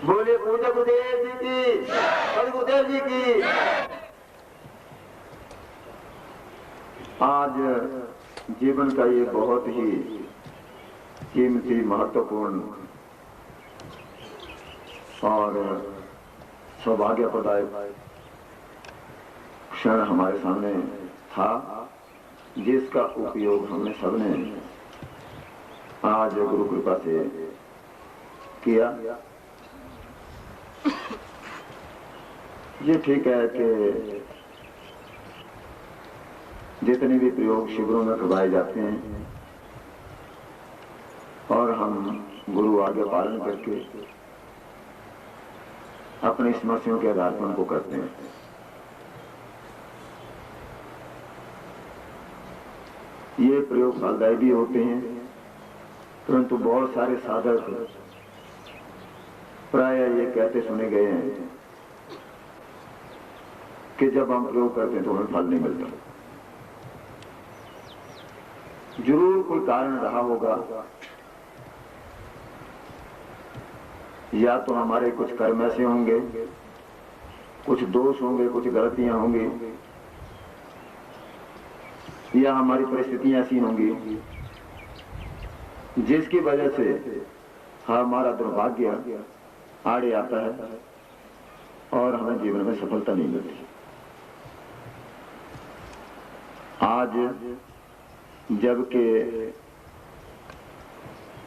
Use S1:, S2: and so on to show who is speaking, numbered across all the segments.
S1: बोले पूज्य गुरुदेव जी की, और गुरुदेव जी की। आज जीवन का ये बहुत ही कीमती, महत्वपूर्ण और सौभाग्यप्रदायक क्षण हमारे सामने था, जिसका उपयोग हमने सबने आज गुरु कृपा से किया। ये ठीक है कि जितने भी प्रयोग शिविरों में करवाए जाते हैं और हम गुरु आज्ञा पालन करके अपनी समस्याओं के आधार पर उनको करते हैं। ये प्रयोग फलदायी भी होते हैं, परंतु बहुत सारे साधक प्राय ये कहते सुने गए हैं कि जब हम प्रयोग करते हैं तो हमें फल नहीं मिलता। जरूर कोई कारण रहा होगा, या तो हमारे कुछ कर्म ऐसे होंगे, कुछ दोष होंगे, कुछ गलतियां होंगी, या हमारी परिस्थितियां ऐसी होंगी जिसकी वजह से हमारा दुर्भाग्य आड़े आता है और हमें जीवन में सफलता नहीं मिलती। आज जबकि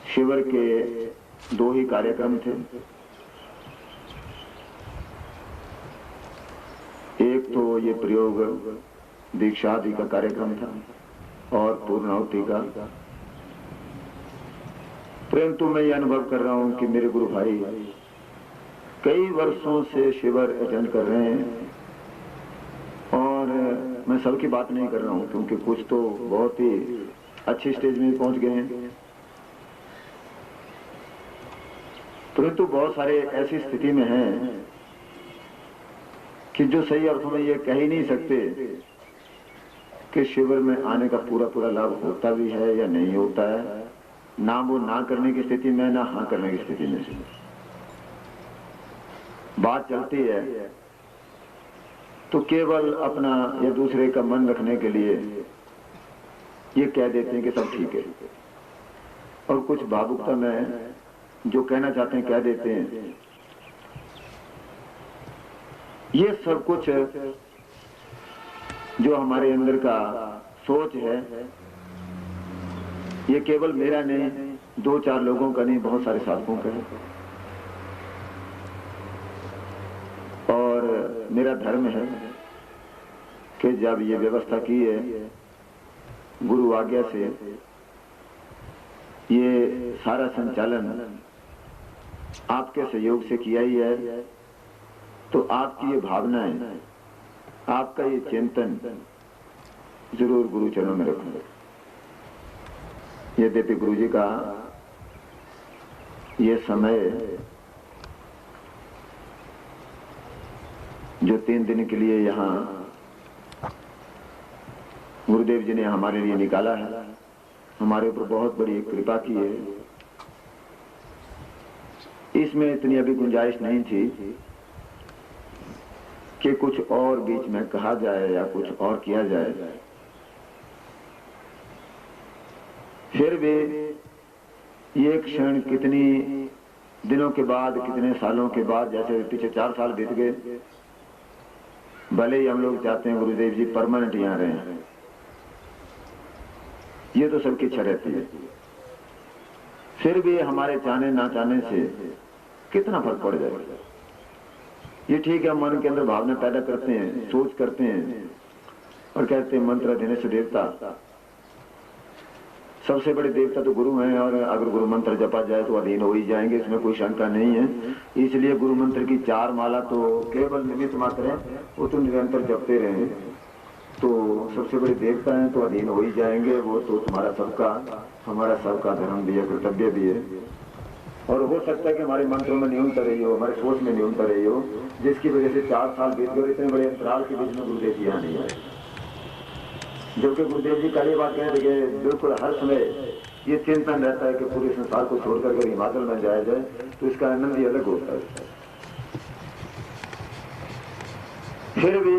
S1: शिविर के 2 ही कार्यक्रम थे, एक तो ये प्रयोग दीक्षा आदि का कार्यक्रम था और पूर्णाहुति का, परंतु मैं ये अनुभव कर रहा हूं कि मेरे गुरु भाई कई वर्षों से शिविर अटेंड कर रहे हैं, और मैं सबकी बात नहीं कर रहा हूं क्योंकि कुछ तो बहुत ही अच्छी स्टेज में पहुंच गए हैं, परंतु बहुत सारे ऐसी स्थिति में हैं कि जो सही अर्थों में ये कह ही नहीं सकते कि शिविर में आने का पूरा लाभ होता भी है या नहीं होता है। ना वो ना करने की स्थिति में, ना हाँ करने की स्थिति में बात चलती है, तो केवल अपना या दूसरे का मन रखने के लिए ये कह देते हैं कि सब ठीक है, और कुछ भावुकता में जो कहना चाहते हैं कह देते हैं। ये सब कुछ जो हमारे अंदर का सोच है, ये केवल मेरा नहीं, 2-4 लोगों का नहीं, बहुत सारे साधकों का है। और मेरा धर्म है कि जब ये व्यवस्था की है गुरु आज्ञा से, ये सारा संचालन आपके सहयोग से किया ही है, तो आपकी ये भावनाएं, आपका ये चिंतन जरूर गुरु चरणों में रखूंगा। यद्यपि गुरु जी का ये समय जो 3 दिन के लिए यहाँ गुरुदेव जी ने हमारे लिए निकाला है, हमारे ऊपर बहुत बड़ी कृपा की है। इसमें इतनी अभी गुंजाइश नहीं थी कि कुछ और बीच में कहा जाए या कुछ और किया जाए। फिर भी ये क्षण कितनी दिनों के बाद, कितने सालों के बाद, जैसे पीछे 4 साल बीत गए, भले ही हम लोग चाहते हैं गुरुदेव जी परमानेंट यहाँ रहे, ये तो सबकी इच्छा रहती है, फिर भी हमारे चाहने ना चाहने से कितना फर्क पड़ जाएगा। ये ठीक है, मन के अंदर भावना पैदा करते हैं, सोच करते हैं और कहते हैं मंत्र अधीनस्थ देवता, सबसे बड़े देवता तो गुरु हैं, और अगर गुरु मंत्र जपा जाए तो अधीन हो ही जाएंगे, इसमें कोई शंका नहीं है। इसलिए गुरु मंत्र की 4 माला तो केवल निमित्त मात्र है, वो तो निरंतर जपते रहे, तो सबसे बड़े देवता हैं तो अधीन हो ही जाएंगे। वो तो तुम्हारा सबका, हमारा सबका धर्म भी है, कर्तव्य भी है, और हो सकता है कि हमारे मंत्रों में न्यूनता रही हो, हमारे सोच में न्यूनता रही हो, जिसकी वजह से 4 साल बीत गए, इतने बड़े अंतराल के बीच में गुरुदेव जी यहाँ नहीं आए। जबकि गुरुदेव जी कल ये बात कह रहे थे, बिल्कुल हर समय ये चिंतन रहता है कि पूरे संसार को छोड़कर अगर हिमाचल में जाया जाए तो इसका आनंद ही अलग होता है। फिर भी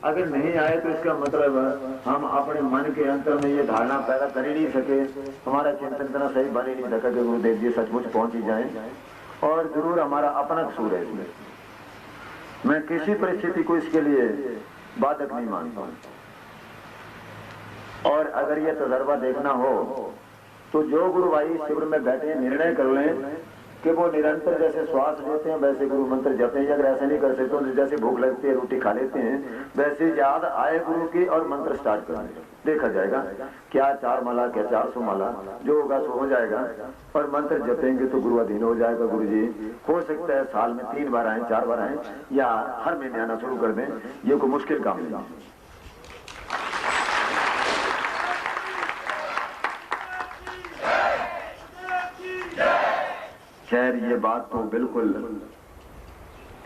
S1: अगर नहीं आए तो इसका मतलब हम अपने मन के अंतर में ये धारणा पैदा कर ही नहीं सके, हमारा चिंतन इतना सही बन ही नहीं सका कि गुरुदेव जी सचमुच पहुंच ही जाए। और जरूर हमारा अपना कसूर है इसमें, मैं किसी परिस्थिति को इसके लिए बाधक नहीं मानता हूं। और अगर ये तजर्बा देखना हो तो जो गुरु भाई शिविर में बैठे निर्णय कर लें कि वो निरंतर जैसे श्वास लेते हैं वैसे गुरु मंत्र जपें, अगर ऐसा नहीं कर सकते तो जैसे भूख लगती है रोटी खा लेते हैं वैसे याद आए गुरु की और मंत्र स्टार्ट कर दें। देखा जाएगा क्या 4 माला क्या 400 माला जो होगा सो हो जाएगा। और मंत्र जपेंगे तो गुरु अधीन हो जाएगा। गुरु जी हो सकता है साल में 3 बार आए 4 बार आए या हर महीने आना शुरू कर दें, ये कोई मुश्किल काम नहीं है। खैर ये बात तो बिल्कुल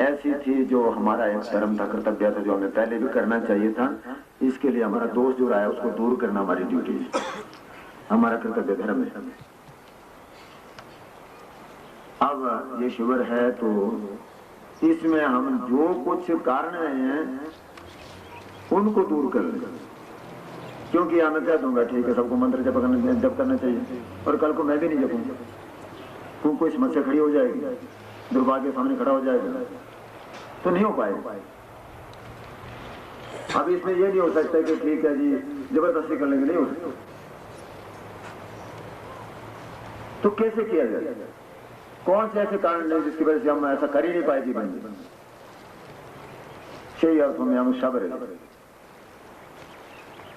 S1: ऐसी थी जो हमारा एक धर्म था, कर्तव्य था, जो हमें पहले भी करना चाहिए था। इसके लिए हमारा दोष जो रहा है उसको दूर करना हमारी ड्यूटी है, हमारा कर्तव्य धर्म है। अब ये शिविर है तो इसमें हम जो कुछ कारण रहे हैं उनको दूर कर लें, क्योंकि मैं कह दूंगा ठीक है सबको मंत्र जप करना चाहिए और कल को मैं भी नहीं जपूंगा, कोई समस्या खड़ी हो जाएगी, दुर्भाग्य सामने खड़ा हो जाएगा तो नहीं हो पाएगा। अब इसमें यह नहीं हो सकता कि ठीक है जी जबरदस्ती कर लेंगे, नहीं हो सकता। तो कैसे किया जाए? कौन से ऐसे कारण नहीं जिसकी वजह से हम ऐसा कर ही नहीं पाए जीवन में? सही अर्थों में हम शव रहे,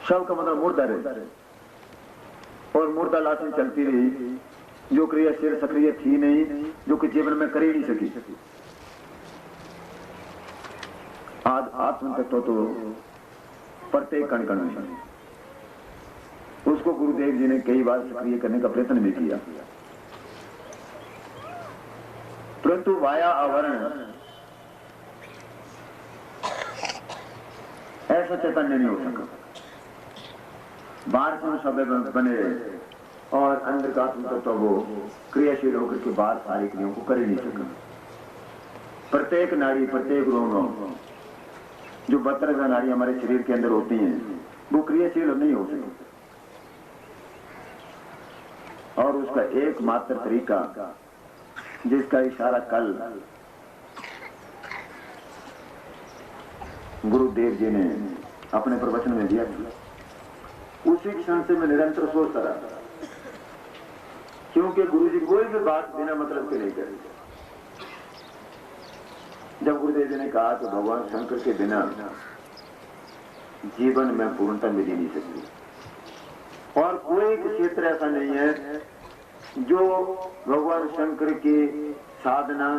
S1: शव का मतलब मुर्दा रहे, और मुर्दा लाशें चलती रही जो क्रियाशील सक्रिय थी नहीं, जो कि जीवन में कर ही नहीं सकी। आज आत्म तत्व तो प्रत्येक कण कण में, उसको गुरुदेव जी ने कई बार सक्रिय करने का प्रयत्न भी किया, परंतु वाया आवरण ऐसा चैतन्य नहीं हो सका। बाहर से सब बने और अंदर का आत्म तत्व वो क्रियाशील होकर के बाद सारी क्रियाओं को कर ही नहीं सका। प्रत्येक नाड़ी, प्रत्येक रोग, जो 72 नाड़ी हमारे शरीर के अंदर होती हैं वो क्रियाशील नहीं हो सकती। और उसका एकमात्र तरीका जिसका इशारा कल गुरुदेव जी ने अपने प्रवचन में दिया था, उसी क्षण से मैं निरंतर सोचता रहा, क्योंकि गुरु जी कोई भी बात बिना मतलब के नहीं करेंगे। जब गुरुदेव जी ने कहा कि भगवान शंकर के बिना जीवन में पूर्णता मिल ही नहीं सकती, और कोई क्षेत्र ऐसा नहीं है जो भगवान शंकर की साधना,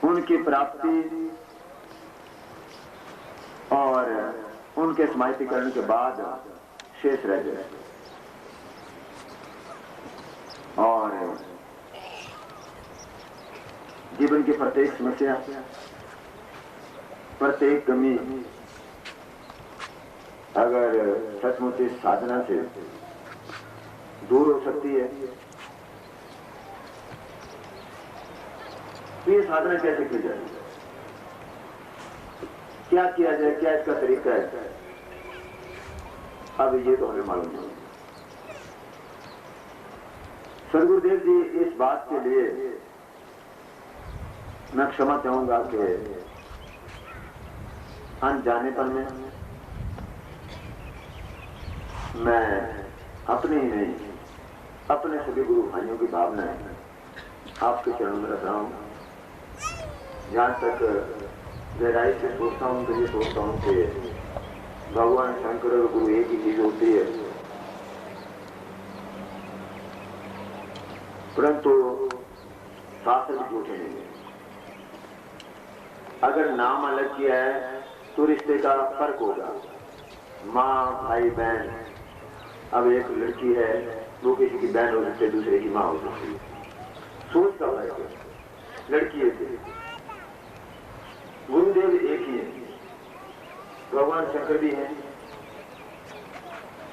S1: उनकी प्राप्ति और उनके समाहितीकरण के बाद शेष रह जाए। और जीवन की प्रत्येक समस्या, प्रत्येक कमी अगर सचमुच इस साधना से दूर हो सकती है तो ये साधना कैसे की जाए, क्या किया जाए, क्या इसका तरीका है, अब ये तो हमें मालूम नहीं। सदगुरुदेव जी इस बात के लिए मैं क्षमा चाहूंगा कि अनजानेपन में मैं अपने ही नहीं अपने सभी गुरु भाइयों की भावनाएं आपके चरणों में रख रहा हूं। जहां तक गहराई से सोचता हूं तो ये सोचता हूं कि भगवान शंकर और गुरु एक ही चीज होती है, परंतु शास्त्र भी झूठे नहीं है। अगर नाम अलग किया है तो रिश्ते का फर्क होगा। माँ भाई बहन, अब एक लड़की है वो किसी की बहन हो सकती है, दूसरे की माँ हो सकती है, सोच का फर्क है। लड़की है, गुरुदेव एक ही है, भगवान शंकर भी है,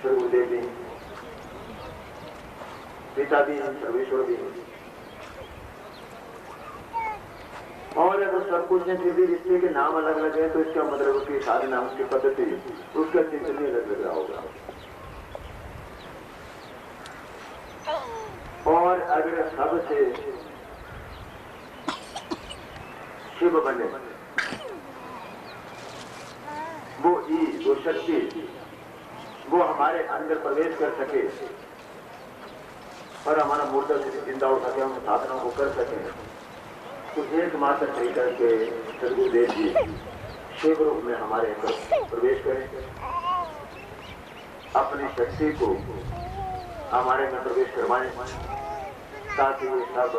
S1: श्री गुरुदेव जी, पिता भी सर्वेश्वर भी, और अगर सब कुछ है फिर भी रिश्ते के नाम अलग अलग है तो इसका मतलब उसकी साधना, उसकी पद्धति, उसका चिंतन भी अलग लग रहा होगा। और अगर सबसे शिव बने, वो शक्ति वो हमारे अंदर प्रवेश कर सके और हमारा मुर्दा से जिंदा हो सके, हम साधनों को कर सके, तो एकमात्र तरीका के सदगुरुदेव जी शिव रूप में हमारे अंदर प्रवेश करें, अपनी शक्ति को हमारे अंदर प्रवेश करवाएं, ताकि ये सब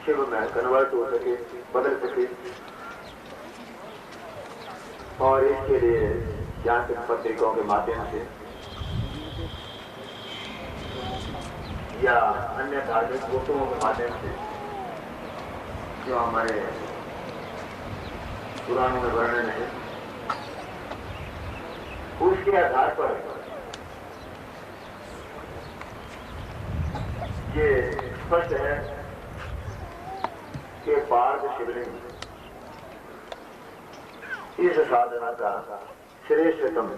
S1: शिव में कन्वर्ट हो सके, बदल सके। और इसके लिए ज्ञान पत्रिकाओं के माध्यम से या अन्य धार्मिक पुस्तकों के माध्यम से जो हमारे पुराणों में वर्णन है, उसके आधार पर ये स्पष्ट है कि पार्थ शिवलिंग इस साधना का श्रेष्ठतम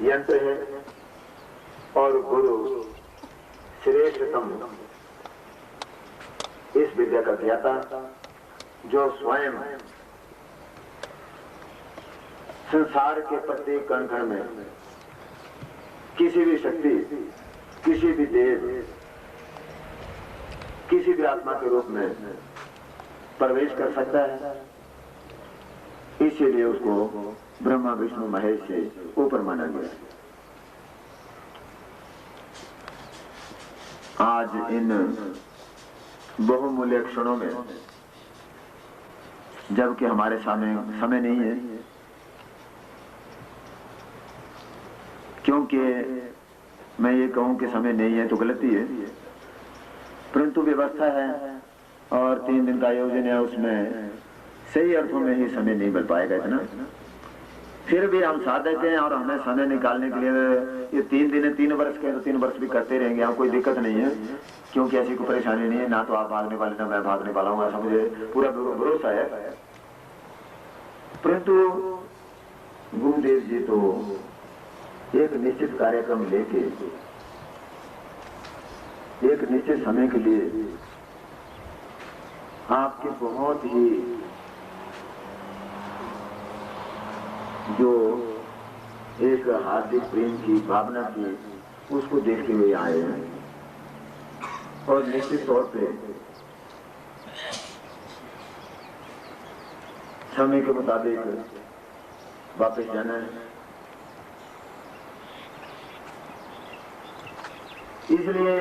S1: यंत्र है और गुरु श्रेष्ठतम इस विद्या का ज्ञाता, जो स्वयं संसार के प्रत्येक कण कण में किसी भी शक्ति, किसी भी देव, किसी भी आत्मा के रूप में प्रवेश कर सकता है। इसीलिए उसको ब्रह्मा विष्णु महेश से ऊपर माना गया। आज इन बहुमूल्य क्षणों में, जबकि हमारे सामने समय नहीं है, क्योंकि मैं ये कहूं कि समय नहीं है तो गलती है, परंतु व्यवस्था है और 3 दिन का आयोजन है, उसमें सही अर्थों में ही समय नहीं मिल पाएगा इतना। फिर भी हम साधक हैं और हमें समय निकालने के लिए ये 3 दिन है, 3 वर्ष के तो 3 वर्ष भी करते रहेंगे, यहाँ कोई दिक्कत नहीं है, क्योंकि ऐसी कोई परेशानी नहीं है, ना तो आप भागने वाले ना मैं भागने वाला हूँ, ऐसा मुझे पूरा भरोसा है। परंतु गुरुदेव जी तो एक निश्चित कार्यक्रम लेके एक निश्चित समय के लिए आपके बहुत ही जो एक हार्दिक प्रेम की भावना थी उसको देखते हुए आए हैं और निश्चित तौर पे समय के मुताबिक वापस जाना है। इसलिए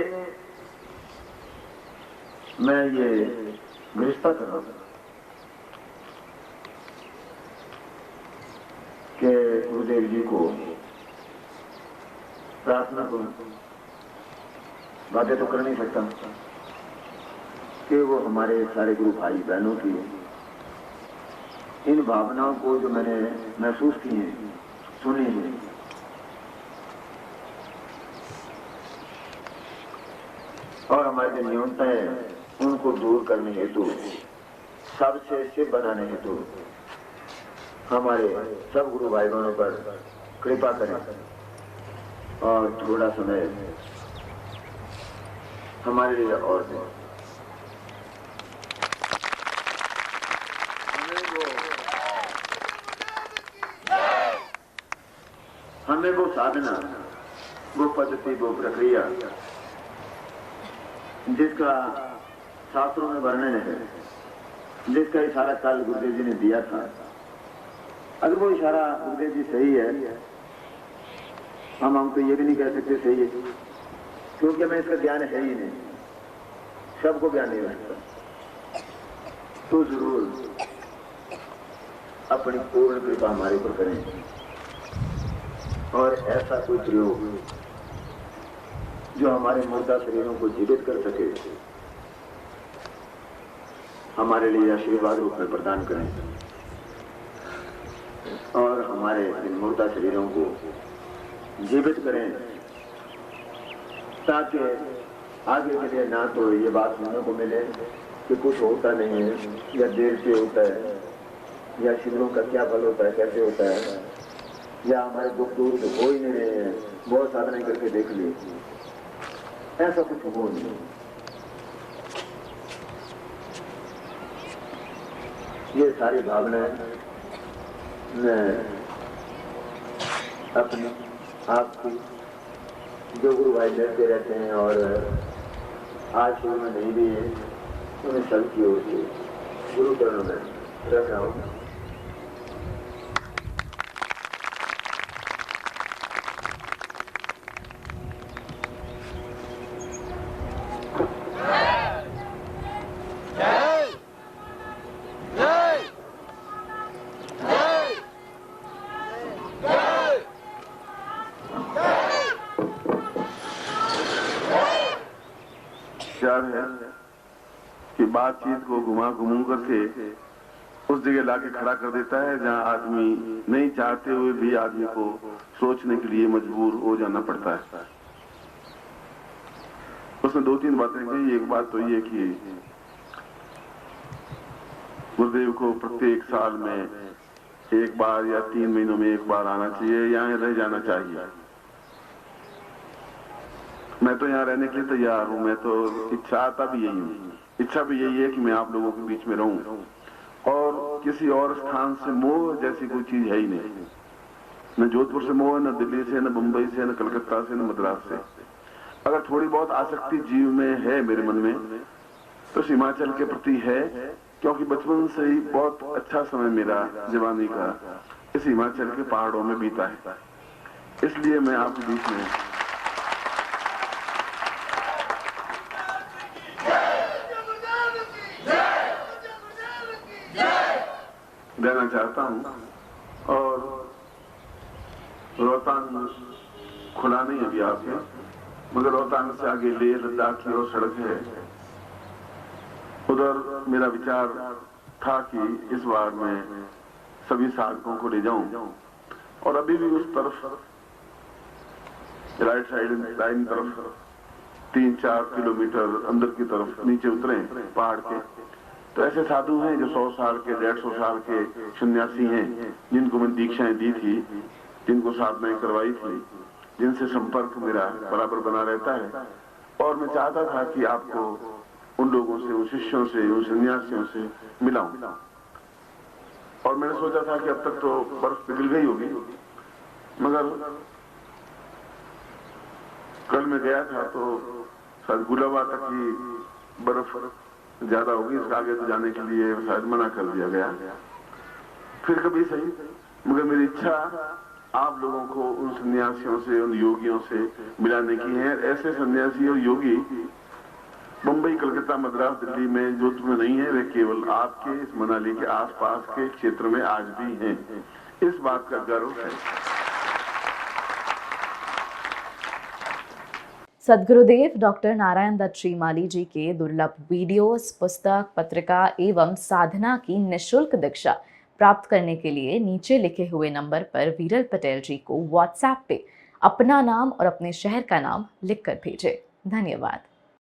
S1: मैं ये गृहस्था कर रहा हूं कि गुरुदेव जी को प्रार्थना करूं, बातें तो कर नहीं सकता, कि वो हमारे सारे गुरु भाई बहनों की इन भावनाओं को जो मैंने महसूस की है, सुनी है, और हमारे जो न्यूनता है उनको दूर करने हेतु, सबसे शिव बनाने हेतु हमारे सब गुरु भाई बहनों पर कृपा करें और थोड़ा समय हमारे लिए और दें। हमें वो साधना, वो पद्धति, वो प्रक्रिया जिसका शास्त्रों में वर्णन है, जिसका इशारा कल गुरुदेव जी ने दिया था, अगर वो इशारा गुरुदेव जी सही है, हमको ये भी नहीं कह सकते सही है, क्योंकि हमें इसका ज्ञान है ही नहीं, सबको ज्ञान नहीं रहता। तो जरूर अपनी पूर्ण कृपा हमारे पर करें और ऐसा कोई प्रयोग जो हमारे मुर्दा शरीरों को जीवित कर सके, हमारे लिए आशीर्वाद रूप में प्रदान करें, और हमारे इन मुर्दा शरीरों को जीवित करें, ताकि आगे के लिए ना तो ये बात सुनने को मिले कि कुछ होता नहीं है या देर से होता है, या शिविरों का क्या फल होता है, कैसे होता है, या हमारे दुख दूर तो हो ही नहीं रहे हैं, बहुत साधना करके देख लिए, ऐसा कुछ हो नहीं। ये सारी भावनाएं मैं अपनी आपकी जो गुरु भाई लेते रहते हैं और आज शुरू में नहीं भी है, उन्हें सबकी ओर से गुरु चरणों में रख रहा हूँ।
S2: है कि बातचीत को घुमा घुमू करके उस जगह लाके खड़ा कर देता है जहां आदमी नहीं चाहते हुए भी आदमी को सोचने के लिए मजबूर हो जाना पड़ता है। उसने दो तीन बातें कही। एक बात तो ये कि गुरुदेव को प्रत्येक साल में एक बार या 3 महीनों में एक बार आना चाहिए, यहाँ रह जाना चाहिए। मैं तो यहाँ रहने के लिए तैयार हूँ, मैं तो इच्छा भी यही हूँ, इच्छा भी यही है कि मैं आप लोगों के बीच में रहूं, और किसी और स्थान से मोह जैसी कोई चीज है ही नहीं। न जोधपुर से मोह, न दिल्ली से, न मुंबई से, न कलकत्ता से, न मद्रास से। अगर थोड़ी बहुत आसक्ति जीव में है मेरे मन में तो हिमाचल के प्रति है, क्योंकि बचपन से ही बहुत अच्छा समय मेरा जवानी का इस हिमाचल के पहाड़ों में बीता है। इसलिए मैं आपके बीच में रहना चाहता हूं। और रोहतांग खुला नहीं अभी आपके, मगर रोहतांग से आगे लेह लद्दाख की ओर सड़क है। उधर मेरा विचार था कि इस बार मैं सभी साधकों को ले जाऊं, और अभी भी उस तरफ राइट साइड लाइन तरफ 3-4 किलोमीटर अंदर की तरफ नीचे उतरे पहाड़ के, तो ऐसे साधु हैं जो 100 साल के 150 साल के सन्यासी हैं, जिनको मैंने दीक्षाएं दी थी, जिनको साधनाएं करवाई थी, जिनसे संपर्क मेरा बराबर बना रहता है। और मैं चाहता था कि आपको उन लोगों से, उन शिष्यों से, उन सन्यासियों से मिलाऊं। और मैंने सोचा था कि अब तक तो बर्फ पिघल गई होगी, मगर कल मैं गया था तो शायद गुलाबा तक की बर्फ ज्यादा होगी, इसका आगे तो जाने के लिए शायद मना कर दिया गया। फिर कभी सही, मगर मेरी इच्छा आप लोगों को उन सन्यासियों से, उन योगियों से मिलाने की है। ऐसे सन्यासी और योगी मुंबई, कलकत्ता, मद्रास, दिल्ली में, जोधपुर में नहीं है, वे केवल आपके इस मनाली के आसपास के क्षेत्र में आज भी हैं। इस बात का गर्व है।
S3: सद्गुरुदेव डॉक्टर नारायण दत्त श्रीमाली जी के दुर्लभ वीडियोस, पुस्तक, पत्रिका एवं साधना की निःशुल्क दीक्षा प्राप्त करने के लिए नीचे लिखे हुए नंबर पर वीरल पटेल जी को व्हाट्सएप पे अपना नाम और अपने शहर का नाम लिखकर भेजें। धन्यवाद।